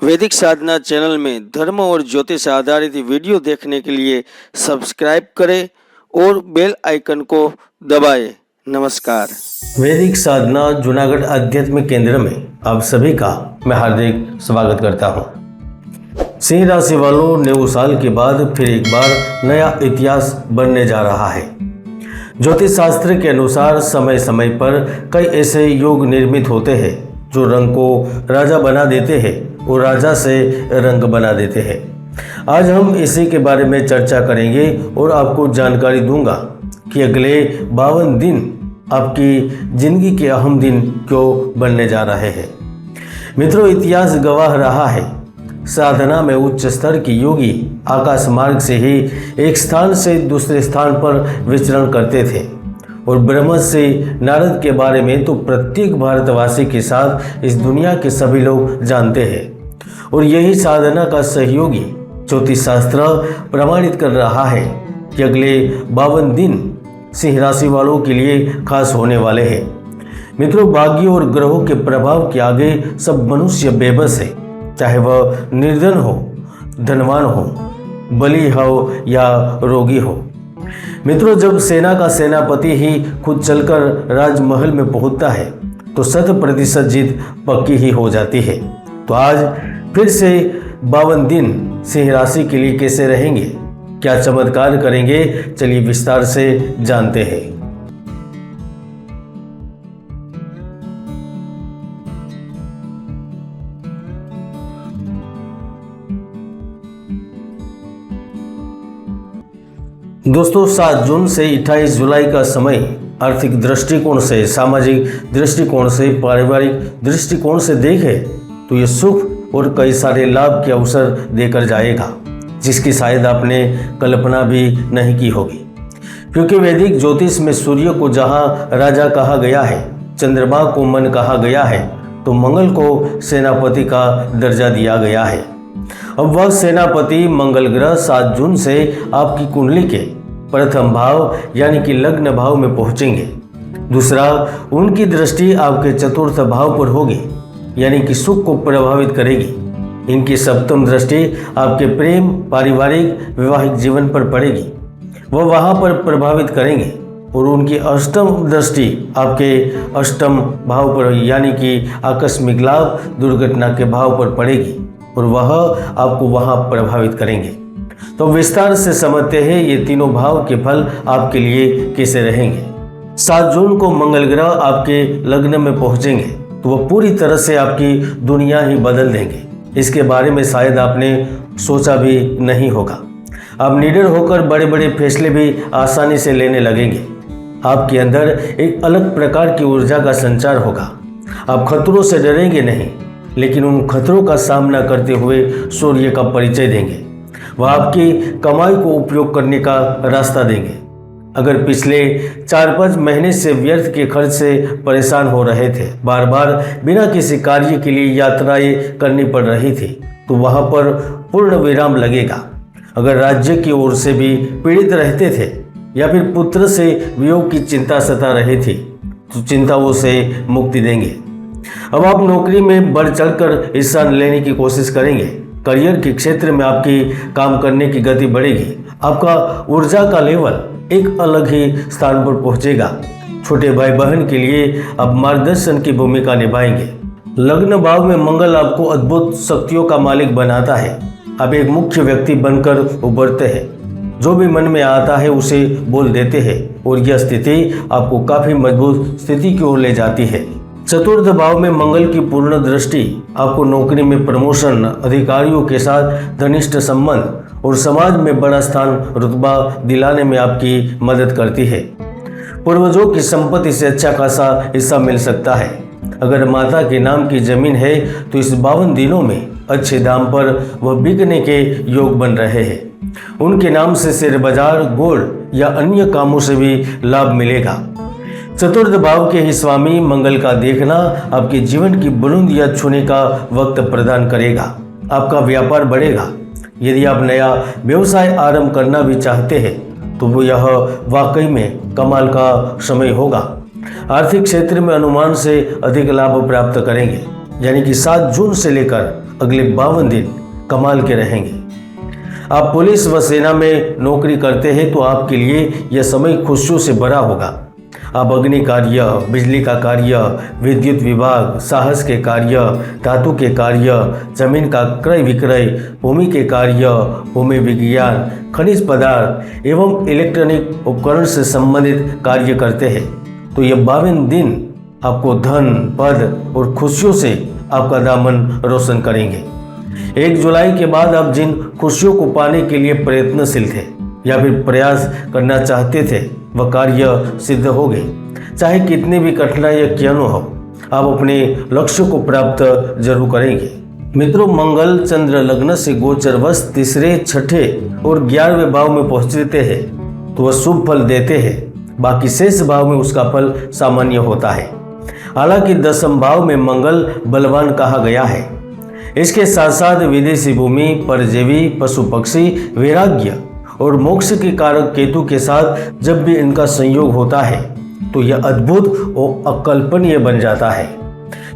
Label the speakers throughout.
Speaker 1: वैदिक साधना चैनल में धर्म और ज्योतिष आधारित वीडियो देखने के लिए सब्सक्राइब करें और बेल आइकन को दबाएं। नमस्कार।
Speaker 2: वैदिक साधना जूनागढ़ आध्यात्मिक केंद्र में आप सभी का मैं हार्दिक स्वागत करता हूं। सिंह राशि वालों, न्यू साल के बाद फिर एक बार नया इतिहास बनने जा रहा है। ज्योतिष शास्त्र के अनुसार समय समय पर कई ऐसे योग निर्मित होते हैं जो रंग को राजा बना देते हैं और राजा से रंग बना देते हैं। आज हम इसी के बारे में चर्चा करेंगे और आपको जानकारी दूंगा कि अगले 52 दिन आपकी जिंदगी के अहम दिन क्यों बनने जा रहे हैं। मित्रों, इतिहास गवाह रहा है, साधना में उच्च स्तर की योगी आकाश मार्ग से ही एक स्थान से दूसरे स्थान पर विचरण करते थे और ब्रह्म से नारद के बारे में तो प्रत्येक भारतवासी के साथ इस दुनिया के सभी लोग जानते हैं। और यही साधना का सहयोगी ज्योतिष शास्त्र प्रमाणित कर रहा है कि अगले 52 दिन सिंह राशि वालों के लिए खास होने वाले हैं। मित्रों, भाग्य और ग्रहों के प्रभाव के आगे सब मनुष्य बेबस है, चाहे वह निर्धन हो, धनवान हो, बली हो या रोगी हो। मित्रों, जब सेना का सेनापति ही खुद चलकर राजमहल में पहुंचता है तो 100% जीत पक्की ही हो जाती है। तो आज फिर से 52 दिन सिंह राशि के लिए कैसे रहेंगे, क्या चमत्कार करेंगे, चलिए विस्तार से जानते हैं। दोस्तों, 7 जून से 28 जुलाई का समय आर्थिक दृष्टिकोण से, सामाजिक दृष्टिकोण से, पारिवारिक दृष्टिकोण से देखें तो ये सुख और कई सारे लाभ के अवसर देकर जाएगा जिसकी शायद आपने कल्पना भी नहीं की होगी। क्योंकि वैदिक ज्योतिष में सूर्य को जहाँ राजा कहा गया है, चंद्रमा को मन कहा गया है, तो मंगल को सेनापति का दर्जा दिया गया है। अब वह सेनापति मंगल ग्रह 7 जून से आपकी कुंडली के प्रथम भाव यानी कि लग्न भाव में पहुंचेंगे। दूसरा, उनकी दृष्टि आपके चतुर्थ भाव पर होगी यानी कि सुख को प्रभावित करेगी। इनकी सप्तम दृष्टि आपके प्रेम, पारिवारिक, वैवाहिक जीवन पर पड़ेगी, वह वहां पर प्रभावित करेंगे। और उनकी अष्टम दृष्टि आपके अष्टम भाव पर यानी कि आकस्मिक लाभ, दुर्घटना के भाव पर पड़ेगी और वह आपको वहां प्रभावित करेंगे। तो विस्तार से समझते हैं ये तीनों भाव के फल आपके लिए कैसे रहेंगे। 7 जून को मंगल ग्रह आपके लग्न में पहुंचेंगे तो वह पूरी तरह से आपकी दुनिया ही बदल देंगे। इसके बारे में शायद आपने सोचा भी नहीं होगा। आप निडर होकर बड़े बड़े फैसले भी आसानी से लेने लगेंगे। आपके अंदर एक अलग प्रकार की ऊर्जा का संचार होगा। आप खतरों से डरेंगे नहीं, लेकिन उन खतरों का सामना करते हुए शौर्य का परिचय देंगे। वह आपकी कमाई को उपयोग करने का रास्ता देंगे। अगर पिछले 4-5 महीने से व्यर्थ के खर्च से परेशान हो रहे थे, बार बार बिना किसी कार्य के लिए यात्राएं करनी पड़ रही थी, तो वहां पर पूर्ण विराम लगेगा। अगर राज्य की ओर से भी पीड़ित रहते थे या फिर पुत्र से वियोग की चिंता सता रही थी तो चिंताओं से मुक्ति देंगे। अब आप नौकरी में बढ़ चढ़कर हिस्सा लेने की कोशिश करेंगे। करियर के क्षेत्र में आपकी काम करने की गति बढ़ेगी। आपका ऊर्जा का लेवल एक अलग ही स्थान पर पहुंचेगा। छोटे भाई बहन के लिए आप मार्गदर्शन की भूमिका निभाएंगे। लग्न भाव में मंगल आपको अद्भुत शक्तियों का मालिक बनाता है। आप एक मुख्य व्यक्ति बनकर उभरते हैं। जो भी मन में आता है उसे बोल देते हैं और यह स्थिति आपको काफी मजबूत स्थिति की ओर ले जाती है। चतुर्थ भाव में मंगल की पूर्ण दृष्टि आपको नौकरी में प्रमोशन, अधिकारियों के साथ घनिष्ठ संबंध और समाज में बड़ा स्थान, रुतबा दिलाने में आपकी मदद करती है। पूर्वजों की संपत्ति से अच्छा खासा हिस्सा मिल सकता है। अगर माता के नाम की जमीन है तो इस 52 दिनों में अच्छे दाम पर वह बिकने के योग बन रहे हैं। उनके नाम से शेयर बाजार, गोल्ड या अन्य कामों से भी लाभ मिलेगा। चतुर्थ भाव के ही स्वामी मंगल का देखना आपके जीवन की बुलंदियां छूने का वक्त प्रदान करेगा। आपका व्यापार बढ़ेगा। यदि आप नया व्यवसाय आरंभ करना भी चाहते हैं तो वो यह वाकई में कमाल का समय होगा। आर्थिक क्षेत्र में अनुमान से अधिक लाभ प्राप्त करेंगे। यानी कि 7 जून से लेकर अगले 52 दिन कमाल के रहेंगे। आप पुलिस व सेना में नौकरी करते हैं तो आपके लिए यह समय खुशियों से भरा होगा। आप अग्नि कार्य, बिजली का कार्य, विद्युत विभाग, साहस के कार्य, धातु के कार्य, जमीन का क्रय विक्रय, भूमि के कार्य, भूमि विज्ञान, खनिज पदार्थ एवं इलेक्ट्रॉनिक उपकरण से संबंधित कार्य करते हैं तो यह 52 दिन आपको धन, पद और खुशियों से आपका दामन रोशन करेंगे। 1 जुलाई के बाद आप जिन खुशियों को पाने के लिए प्रयत्नशील थे या फिर प्रयास करना चाहते थे वह कार्य सिद्ध हो गए। चाहे कितने भी कठिनाइयां क्यों न हो, आप अपने लक्ष्य को प्राप्त जरूर करेंगे। मित्रों, मंगल चंद्र लग्न से गोचरवश 3, 6 और 11वें भाव में पहुंचते हैं तो वह शुभ फल देते हैं। बाकी शेष भाव में उसका फल सामान्य होता है। हालांकि 10वें भाव में मंगल बलवान कहा गया है। इसके साथ साथ विदेशी भूमि, परजीवी, पशु पक्षी, वैराग्य और मोक्ष के कारक केतु के साथ जब भी इनका संयोग होता है तो यह अद्भुत और अकल्पनीय बन जाता है।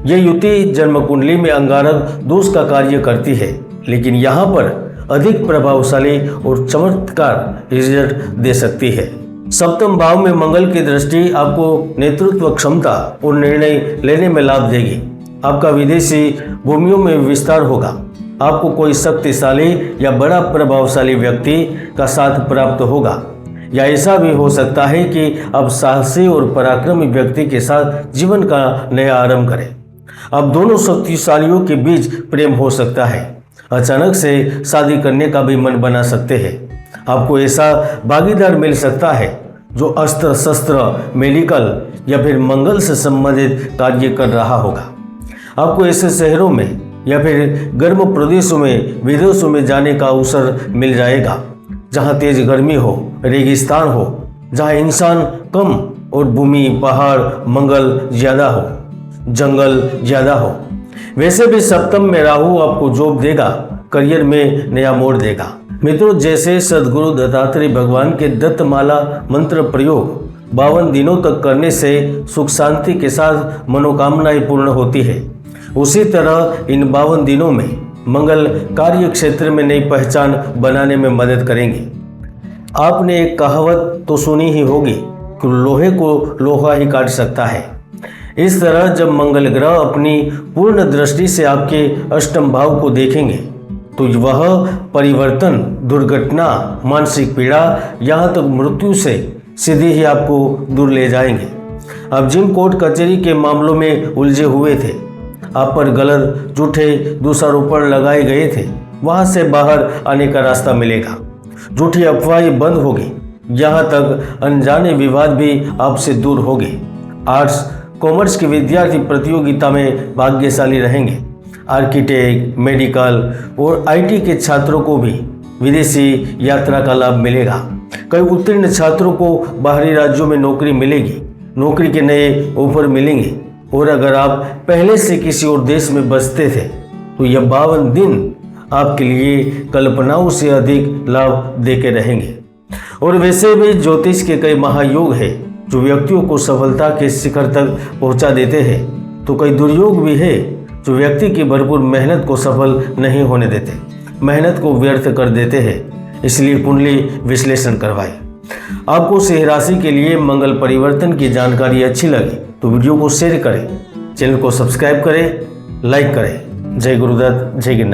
Speaker 2: यह युति जन्म कुंडली में अंगारक दोष का कार्य करती है, लेकिन यहाँ पर अधिक प्रभावशाली और चमत्कार रिजल्ट दे सकती है। 7वें भाव में मंगल की दृष्टि आपको नेतृत्व क्षमता और निर्णय लेने में लाभ देगी। आपका विदेशी भूमियों में विस्तार होगा। आपको कोई शक्तिशाली या बड़ा प्रभावशाली व्यक्ति का साथ प्राप्त होगा, या ऐसा भी हो सकता है कि आप साहसी और पराक्रमी व्यक्ति के साथ जीवन का नया आरंभ करें। अब दोनों शक्तिशालियों के बीच प्रेम हो सकता है। अचानक से शादी करने का भी मन बना सकते हैं। आपको ऐसा भागीदार मिल सकता है जो अस्त्र शस्त्र, मेडिकल या फिर मंगल से संबंधित कार्य कर रहा होगा। आपको ऐसे शहरों में या फिर गर्म प्रदेशों में, विदेशों में जाने का अवसर मिल जाएगा जहां तेज गर्मी हो, रेगिस्तान हो, जहां इंसान कम और भूमि, पहाड़, मंगल ज्यादा हो, जंगल ज्यादा हो। वैसे भी 7वें में राहु आपको जॉब देगा, करियर में नया मोड़ देगा। मित्रों, जैसे सदगुरु दत्तात्रेय भगवान के दत्तमाला मंत्र प्रयोग 52 दिनों तक करने से सुख शांति के साथ मनोकामनाएं पूर्ण होती है, उसी तरह इन 52 दिनों में मंगल कार्य क्षेत्र में नई पहचान बनाने में मदद करेंगे। आपने एक कहावत तो सुनी ही होगी कि लोहे को लोहा ही काट सकता है। इस तरह जब मंगल ग्रह अपनी पूर्ण दृष्टि से आपके 8वें भाव को देखेंगे तो वह परिवर्तन, दुर्घटना, मानसिक पीड़ा, यहाँ तक मृत्यु से सीधे ही आपको दूर ले जाएंगे। अब जिन कोर्ट कचहरी के मामलों में उलझे हुए थे, आप पर गलत झूठे दोषारोपण लगाए गए थे, वहां से बाहर आने का रास्ता मिलेगा। झूठी अफवाहें बंद होगी, यहाँ तक अनजाने विवाद भी आपसे दूर होंगे। आर्ट्स कॉमर्स के विद्यार्थी प्रतियोगिता में भाग्यशाली रहेंगे। आर्किटेक्ट, मेडिकल और आईटी के छात्रों को भी विदेशी यात्रा का लाभ मिलेगा। कई उत्तीर्ण छात्रों को बाहरी राज्यों में नौकरी मिलेगी, नौकरी के नए ऑफर मिलेंगे। और अगर आप पहले से किसी और देश में बसते थे तो यह 52 दिन आपके लिए कल्पनाओं से अधिक लाभ देके रहेंगे। और वैसे भी ज्योतिष के कई महायोग हैं जो व्यक्तियों को सफलता के शिखर तक पहुंचा देते हैं, तो कई दुर्योग भी है जो व्यक्ति की भरपूर मेहनत को सफल नहीं होने देते, मेहनत को व्यर्थ कर देते हैं। इसलिए कुंडली विश्लेषण करवाएं। आपको सिंह राशि के लिए मंगल परिवर्तन की जानकारी अच्छी लगी तो वीडियो को शेयर करें, चैनल को सब्सक्राइब करें, लाइक करें। जय गुरुदत्त, जय गिरनार।